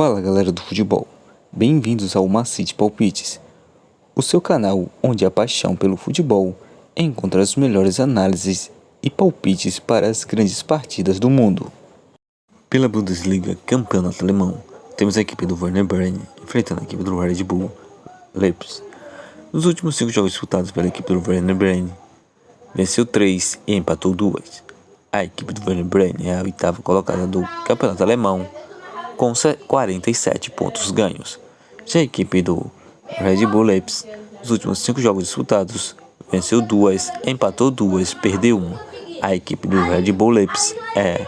Fala galera do futebol, bem-vindos ao Macite Palpites, o seu canal onde a paixão pelo futebol encontra as melhores análises e palpites para as grandes partidas do mundo. Pela Bundesliga, campeonato alemão, temos a equipe do Werder Bremen enfrentando a equipe do Red Bull Leipzig. Nos últimos 5 jogos disputados pela equipe do Werder Bremen, venceu 3 e empatou 2. A equipe do Werder Bremen é a 8ª colocada do campeonato alemão, com 47 pontos ganhos. Já a equipe do Red Bull Leipzig, nos últimos 5 jogos disputados, venceu 2, empatou 2, perdeu 1. A equipe do Red Bull Leipzig é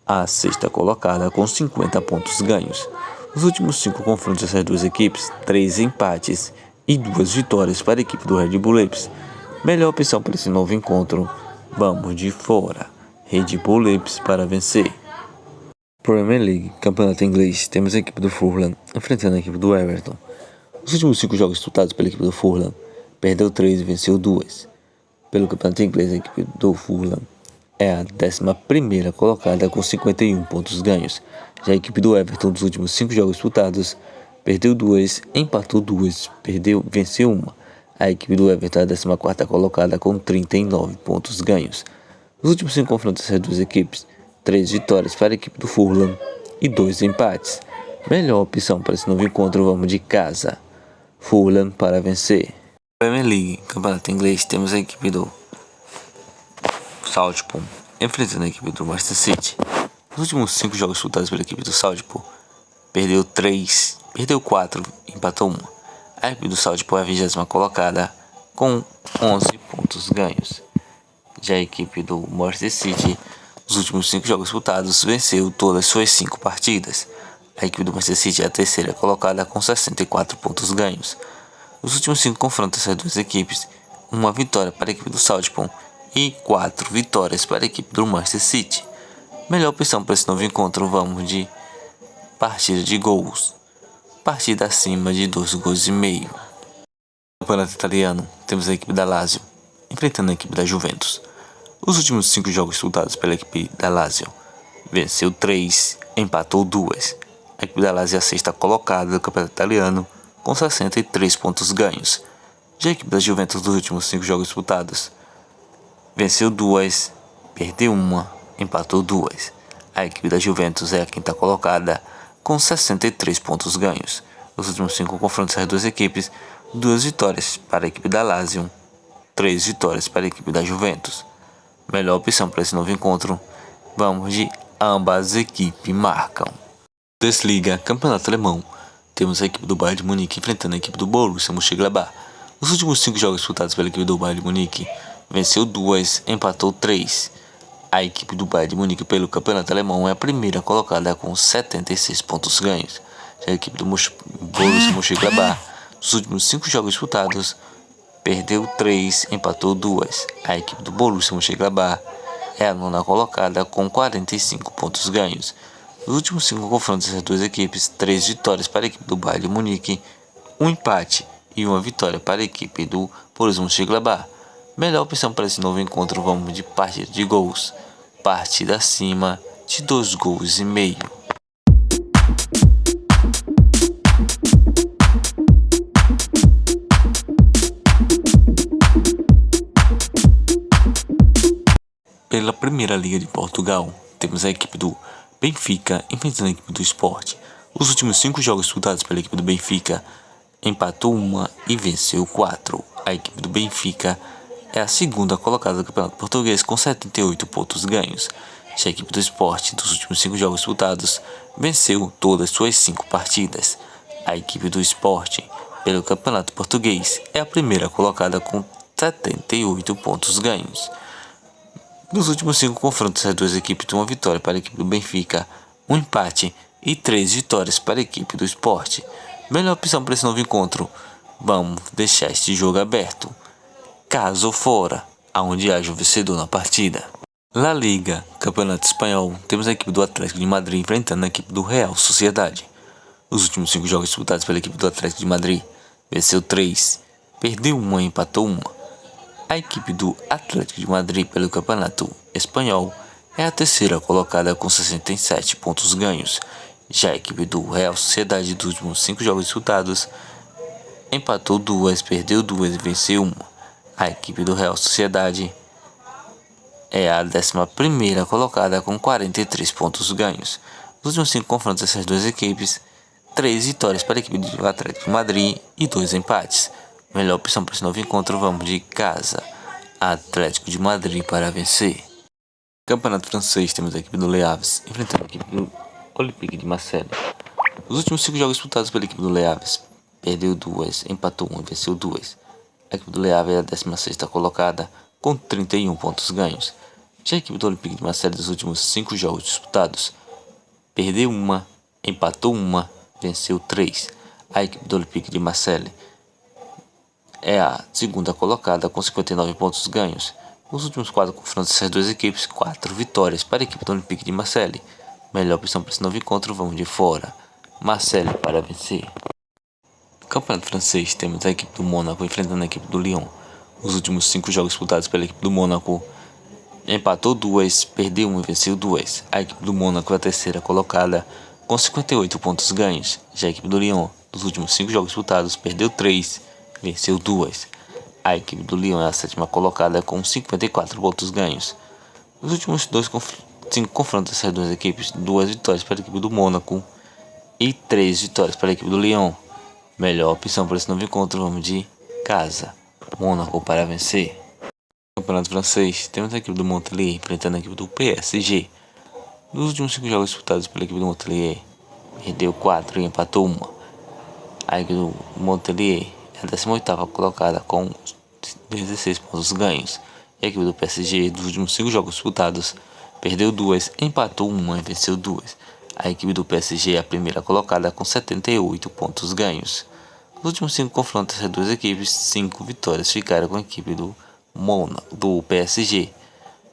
a 6ª colocada com 50 pontos ganhos. Nos últimos 5 confrontos dessas duas equipes, 3 empates e 2 vitórias para a equipe do Red Bull Leipzig. Melhor opção para esse novo encontro, vamos de fora. Red Bull Leipzig para vencer. Premier League, campeonato inglês, temos a equipe do Fulham enfrentando a equipe do Everton. Nos últimos 5 jogos disputados pela equipe do Fulham, perdeu 3 e venceu 2. Pelo campeonato inglês, a equipe do Fulham é a 11ª colocada com 51 pontos ganhos. Já a equipe do Everton, dos últimos 5 jogos disputados, perdeu 2, empatou 2, venceu 1. A equipe do Everton é a 14ª colocada com 39 pontos ganhos. Nos últimos 5 confrontos dessas duas equipes, 3 vitórias para a equipe do Fulham e 2 empates. Melhor opção para esse novo encontro, vamos de casa. Fulham para vencer. Premier League, campeonato inglês, temos a equipe do Southampton enfrentando a equipe do Manchester City. Nos últimos 5 jogos disputados pela equipe do Southampton, perdeu 3, perdeu 4, empatou 1. A equipe do Southampton é a 20ª colocada com 11 pontos ganhos. Já a equipe do Manchester City, nos últimos 5 jogos disputados, venceu todas suas 5 partidas. A equipe do Manchester City é a 3ª colocada com 64 pontos ganhos. Nos últimos 5 confrontos dessas duas equipes, 1 vitória para a equipe do Southampton e 4 vitórias para a equipe do Manchester City. Melhor opção para esse novo encontro, vamos de partida de gols. Partida acima de 2 gols e meio. No campeonato italiano, temos a equipe da Lazio enfrentando a equipe da Juventus. Os últimos 5 jogos disputados pela equipe da Lazio, venceu 3, empatou 2. A equipe da Lazio é a 6ª colocada do campeonato italiano com 63 pontos ganhos. Já a equipe da Juventus, dos últimos 5 jogos disputados, venceu 2, perdeu 1, empatou 2. A equipe da Juventus é a 5ª colocada com 63 pontos ganhos. Nos últimos 5 confrontos das duas equipes, 2 vitórias para a equipe da Lazio, 3 vitórias para a equipe da Juventus. Melhor opção para esse novo encontro, vamos de ambas as equipes marcam. Bundesliga, campeonato alemão, temos a equipe do Bayern de Munique enfrentando a equipe do Borussia Mönchengladbach. Nos últimos 5 jogos disputados pela equipe do Bayern de Munique, venceu 2, empatou 3. A equipe do Bayern de Munique pelo campeonato alemão é a 1ª colocada com 76 pontos ganhos. Já a equipe do Borussia Mönchengladbach, nos últimos 5 jogos disputados, perdeu 3, empatou 2. A equipe do Borussia Mönchengladbach é a 9ª colocada com 45 pontos ganhos. Nos últimos 5 confrontos dessas duas equipes, 3 vitórias para a equipe do Bayern de Munique, 1 empate e 1 vitória para a equipe do Borussia Mönchengladbach. Melhor opção para esse novo encontro, vamos de partida de gols. Partida acima de 2 gols e meio. Pela Primeira Liga de Portugal, temos a equipe do Benfica enfrentando a equipe do Sport. Os últimos 5 jogos disputados pela equipe do Benfica, empatou 1 e venceu 4. A equipe do Benfica é a 2ª colocada do Campeonato Português com 78 pontos ganhos. Já a equipe do Sport, dos últimos 5 jogos disputados, venceu todas suas 5 partidas. A equipe do Sport, pelo Campeonato Português, é a 1ª colocada com 78 pontos ganhos. Nos últimos 5 confrontos, as duas equipes, 1 vitória para a equipe do Benfica, 1 empate e 3 vitórias para a equipe do Sport. Melhor opção para esse novo encontro, vamos deixar este jogo aberto. Caso fora, aonde haja um vencedor na partida. La Liga, campeonato espanhol, temos a equipe do Atlético de Madrid enfrentando a equipe do Real Sociedade. Os últimos 5 jogos disputados pela equipe do Atlético de Madrid, venceu 3, perdeu 1 e empatou 1. A equipe do Atlético de Madrid pelo campeonato espanhol é a 3ª colocada com 67 pontos ganhos. Já a equipe do Real Sociedade, dos últimos 5 jogos disputados, empatou 2, perdeu 2 e venceu 1. A equipe do Real Sociedade é a 11ª colocada com 43 pontos ganhos. Nos últimos 5 confrontos dessas duas equipes, 3 vitórias para a equipe do Atlético de Madrid e 2 empates. Melhor opção para esse novo encontro, vamos de casa. Atlético de Madrid para vencer. Campeonato francês, temos a equipe do Le Havre enfrentando a equipe do Olympique de Marseille. Os últimos 5 jogos disputados pela equipe do Le Havre, perdeu 2, empatou 1 e venceu 2. A equipe do Le Havre é a 16ª colocada com 31 pontos ganhos. Já a equipe do Olympique de Marseille, dos últimos 5 jogos disputados, perdeu 1, empatou 1, venceu 3. A equipe do Olympique de Marseille é a 2ª colocada com 59 pontos ganhos. Nos últimos 4 confrontos dessas duas equipes, 4 vitórias para a equipe do Olympique de Marseille. Melhor opção para esse novo encontro, vamos de fora. Marseille para vencer. No Campeonato francês, temos a equipe do Mônaco enfrentando a equipe do Lyon. Os últimos 5 jogos disputados pela equipe do Mônaco, empatou 2, perdeu 1 e venceu 2. A equipe do Mônaco é a 3ª colocada com 58 pontos ganhos. Já a equipe do Lyon, nos últimos 5 jogos disputados, perdeu 3, venceu 2. A equipe do Lyon é a 7ª colocada com 54 pontos ganhos. Nos últimos 5 confrontos dessas duas equipes, 2 vitórias para a equipe do Mônaco e 3 vitórias para a equipe do Lyon. Melhor opção para esse novo encontro, vamos de casa. Mônaco para vencer. No Campeonato francês, temos a equipe do Montpellier enfrentando a equipe do PSG. Nos últimos 5 jogos disputados pela equipe do Montpellier, perdeu 4 e empatou 1. A equipe do Montpellier é a 18ª colocada com 16 pontos ganhos. E a equipe do PSG, dos últimos 5 jogos disputados, perdeu 2, empatou 1 e venceu 2. A equipe do PSG é a 1ª colocada com 78 pontos ganhos. Nos últimos 5 confrontos das duas equipes, 5 vitórias ficaram com a equipe do PSG.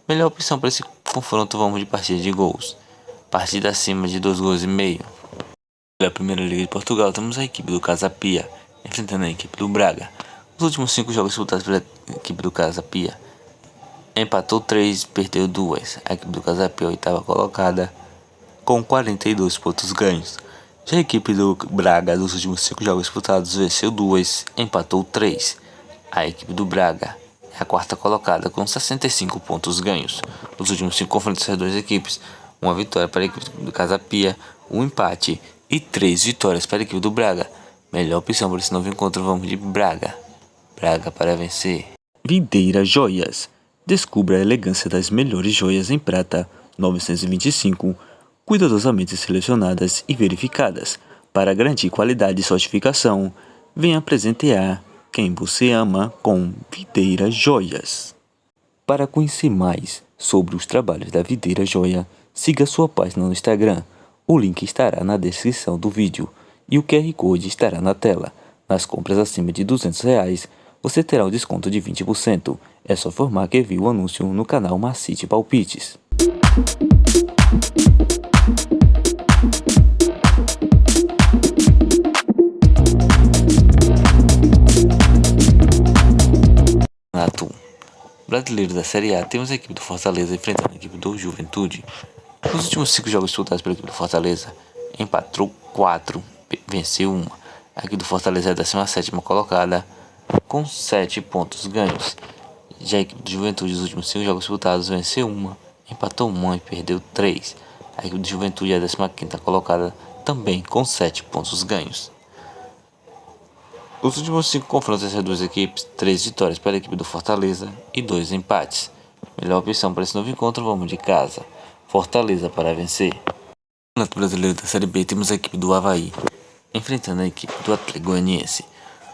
Melhor opção para esse confronto, vamos de partida de gols. Partida acima de 2 gols e meio. Pela Primeira Liga de Portugal, temos a equipe do Casa Pia enfrentando a equipe do Braga. Nos últimos 5 jogos disputados pela equipe do Casa Pia, empatou 3, perdeu 2. A equipe do Casa Pia é a 8ª colocada com 42 pontos ganhos. Já a equipe do Braga, dos últimos 5 jogos disputados, venceu 2, empatou 3. A equipe do Braga é a 4ª colocada com 65 pontos ganhos. Nos últimos 5 confrontos das duas equipes, 1 vitória para a equipe do Casa Pia, 1 empate e 3 vitórias para a equipe do Braga. Melhor opção para esse novo encontro, vamos de Braga. Braga para vencer. Videira Joias. Descubra a elegância das melhores joias em prata 925, cuidadosamente selecionadas e verificadas. Para garantir qualidade e certificação, venha presentear quem você ama com Videira Joias. Para conhecer mais sobre os trabalhos da Videira Joia, siga sua página no Instagram. O link estará na descrição do vídeo e o QR Code estará na tela. Nas compras acima de R$200, você terá um desconto de 20%. É só informar que viu o anúncio no canal Macite Palpites. Campeonato Brasileiro da Série A, temos a equipe do Fortaleza enfrentando a equipe do Juventude. Nos últimos 5 jogos disputados pela equipe do Fortaleza, empatou 4, venceu 1. A equipe do Fortaleza é a 17ª colocada com 7 pontos ganhos. Já a equipe do Juventude, nos últimos 5 jogos disputados, venceu 1, empatou 1 e perdeu 3. A equipe do Juventude é a 15ª colocada também com 7 pontos ganhos. Nos últimos 5 confrontos dessas duas equipes, 3 vitórias para a equipe do Fortaleza e 2 empates. Melhor opção para esse novo encontro, vamos de casa. Fortaleza para vencer. No Campeonato Brasileiro da Série B, temos a equipe do Avaí enfrentando a equipe do Atlético Goianiense.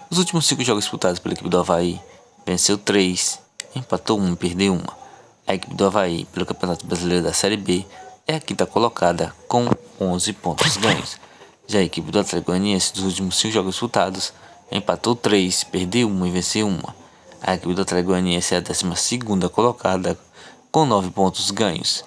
Nos últimos 5 jogos disputados pela equipe do Avaí, venceu 3, empatou 1 e perdeu 1. A equipe do Avaí, pelo Campeonato Brasileiro da Série B, é a 5ª colocada com 11 pontos ganhos. Já a equipe do Atlético Goianiense, dos últimos 5 jogos disputados, empatou 3, perdeu 1 e venceu 1. A equipe do Atlético Goianiense é a 12ª colocada com 9 pontos ganhos.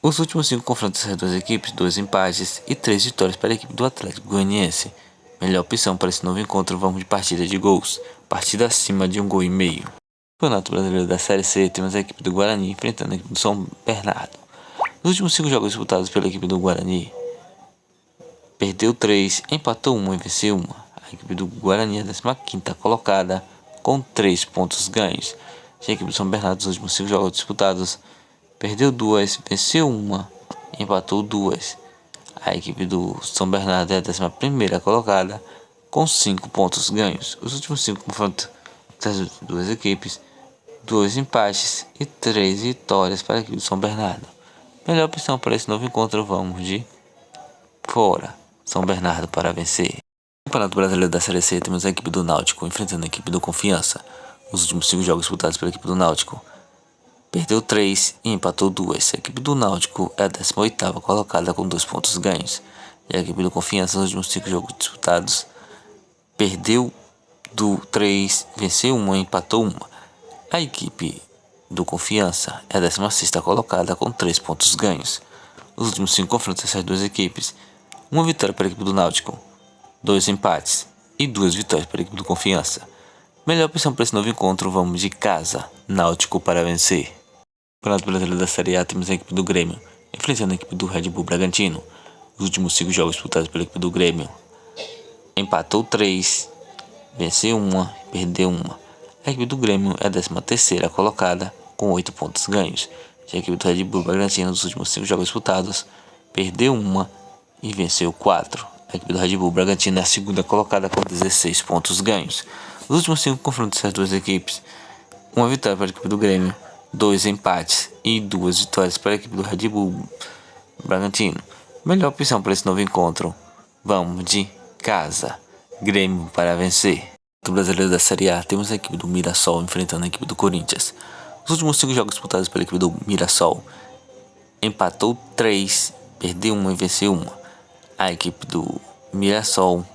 Os últimos 5 confrontos das duas equipes, 2 empates e 3 vitórias para a equipe do Atlético Goianiense. Melhor opção para esse novo encontro, vamos de partida de gols. Partida acima de 1 gol e meio. No Campeonato Brasileiro da Série C, temos a equipe do Guarani enfrentando a equipe do São Bernardo. Nos últimos 5 jogos disputados pela equipe do Guarani, perdeu 3, empatou 1 e venceu 1. A equipe do Guarani é a 15ª colocada com 3 pontos ganhos. Já a equipe do São Bernardo, dos últimos 5 jogos disputados, perdeu 2, venceu 1, empatou 2. A equipe do São Bernardo é a 11ª colocada com 5 pontos ganhos. Os últimos 5 confrontos das duas equipes, 2 empates e 3 vitórias para a equipe do São Bernardo. Melhor opção para esse novo encontro, vamos de fora. São Bernardo para vencer. No Campeonato Brasileiro da Série C, temos a equipe do Náutico enfrentando a equipe do Confiança. Os últimos 5 jogos disputados pela equipe do Náutico, perdeu 3 e empatou 2. A equipe do Náutico é a 18ª colocada com 2 pontos ganhos. E a equipe do Confiança, nos últimos 5 jogos disputados, perdeu 3, venceu 1 e empatou 1. A equipe do Confiança é a 16ª colocada com 3 pontos ganhos. Os últimos 5 confrontos dessas duas equipes, uma vitória para a equipe do Náutico, 2 empates e 2 vitórias para a equipe do Confiança. Melhor opção para esse novo encontro, vamos de casa, Náutico para vencer. No Campeonato Brasileiro da Série A, temos a equipe do Grêmio enfrentando a equipe do Red Bull Bragantino. Os últimos 5 jogos disputados pela equipe do Grêmio, empatou 3, venceu 1, perdeu 1. A equipe do Grêmio é a 13ª colocada com 8 pontos ganhos. Já a equipe do Red Bull Bragantino, nos últimos 5 jogos disputados, perdeu 1 e venceu 4. A equipe do Red Bull Bragantino é a 2ª colocada com 16 pontos ganhos. Nos últimos 5 confrontos dessas duas equipes, uma vitória para a equipe do Grêmio, 2 empates e 2 vitórias para a equipe do Red Bull Bragantino. Melhor opção para esse novo encontro, vamos de casa, Grêmio para vencer. No Brasileiro da Série A, temos a equipe do Mirassol enfrentando a equipe do Corinthians. Os últimos 5 jogos disputados pela equipe do Mirassol, empatou 3, perdeu 1 e venceu 1. A equipe do Mirassol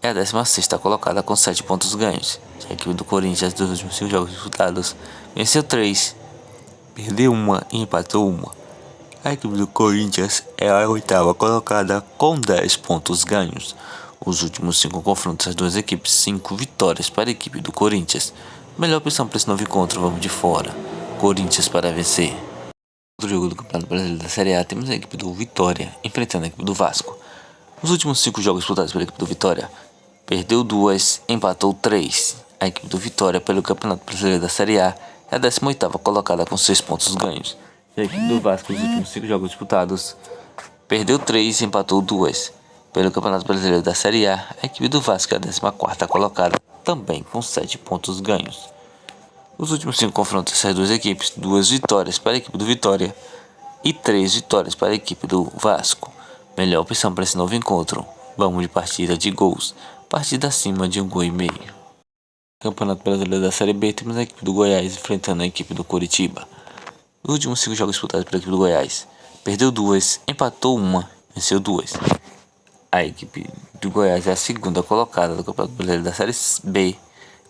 é a 16ª colocada com 7 pontos ganhos. Já a equipe do Corinthians, dos últimos 5 jogos disputados, venceu 3, perdeu 1 e empatou 1. A equipe do Corinthians é a 8ª colocada com 10 pontos ganhos. Os últimos 5 confrontos das duas equipes, 5 vitórias para a equipe do Corinthians. Melhor opção para esse novo encontro, vamos de fora, Corinthians para vencer. No jogo do Campeonato Brasileiro da Série A, temos a equipe do Vitória enfrentando a equipe do Vasco. Nos últimos 5 jogos disputados pela equipe do Vitória, perdeu 2, empatou 3. A equipe do Vitória, pelo Campeonato Brasileiro da Série A, é a 18ª colocada com 6 pontos ganhos. E a equipe do Vasco, nos últimos 5 jogos disputados, perdeu 3 e empatou 2. Pelo Campeonato Brasileiro da Série A, a equipe do Vasco é a 14ª colocada, também com 7 pontos ganhos. Os últimos 5 confrontos dessas duas equipes, 2 vitórias para a equipe do Vitória e 3 vitórias para a equipe do Vasco. Melhor opção para esse novo encontro, vamos de partida de gols, partida acima de 1,5 gols. Campeonato Brasileiro da Série B, temos a equipe do Goiás enfrentando a equipe do Coritiba. Nos últimos 5 jogos disputados pela equipe do Goiás, perdeu 2, empatou 1, venceu 2. A equipe do Goiás é a 2ª colocada do Campeonato Brasileiro da Série B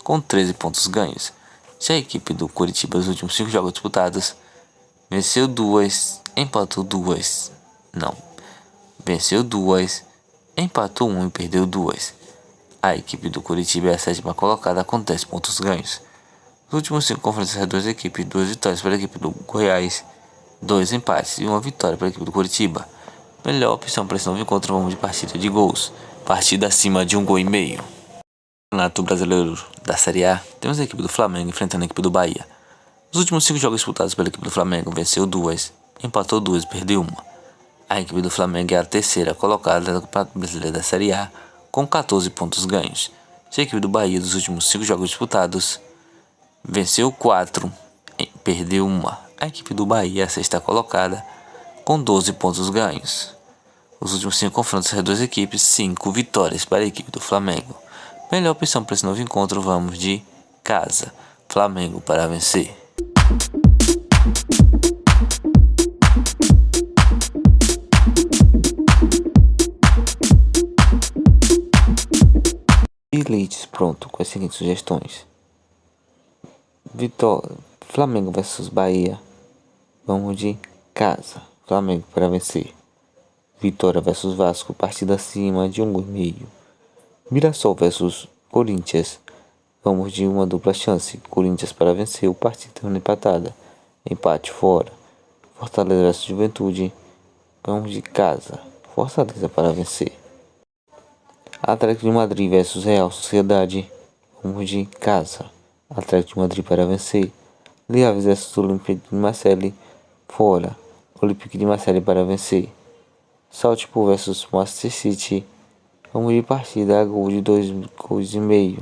com 13 pontos ganhos. Já a equipe do Coritiba, nos últimos 5 jogos disputados, venceu 2, empatou 2. Venceu 2, empatou 1 e perdeu 2. A equipe do Coritiba é a 7ª colocada com 10 pontos ganhos. Nos últimos 5 confrontos das duas equipes, 2 vitórias para a equipe do Goiás, 2 empates e 1 vitória para a equipe do Coritiba. Melhor opção para esse novo encontro, vamos de partida de gols, partida acima de 1,5 gols. No Campeonato Brasileiro da Série A, temos a equipe do Flamengo enfrentando a equipe do Bahia. Nos últimos 5 jogos disputados pela equipe do Flamengo, venceu 2, empatou 2 e perdeu 1. A equipe do Flamengo é a 3ª colocada do Campeonato Brasileiro da Série A com 14 pontos ganhos. Já a equipe do Bahia, dos últimos 5 jogos disputados, venceu 4 e perdeu 1. A equipe do Bahia é a 6ª colocada com 12 pontos ganhos. Os últimos 5 confrontos das duas equipes, 5 vitórias para a equipe do Flamengo. Melhor opção para esse novo encontro, vamos de casa, Flamengo para vencer. E leads pronto com as seguintes sugestões: Vitória, Flamengo versus Bahia, vamos de casa, Flamengo para vencer. Vitória versus Vasco, partida acima de 1,5 gols. Mirassol versus Corinthians, vamos de uma dupla chance, Corinthians para vencer, o partida empatada, empate fora. Fortaleza versus Juventude, vamos de casa, Fortaleza para vencer. Atlético de Madrid versus Real Sociedade. Vamos de casa. Atlético de Madrid para vencer. Le Havre versus Olympique de Marseille. Fora. Olympique de Marseille para vencer. Salzburg versus Manchester City. Vamos de partida a gol de 2 gols e meio.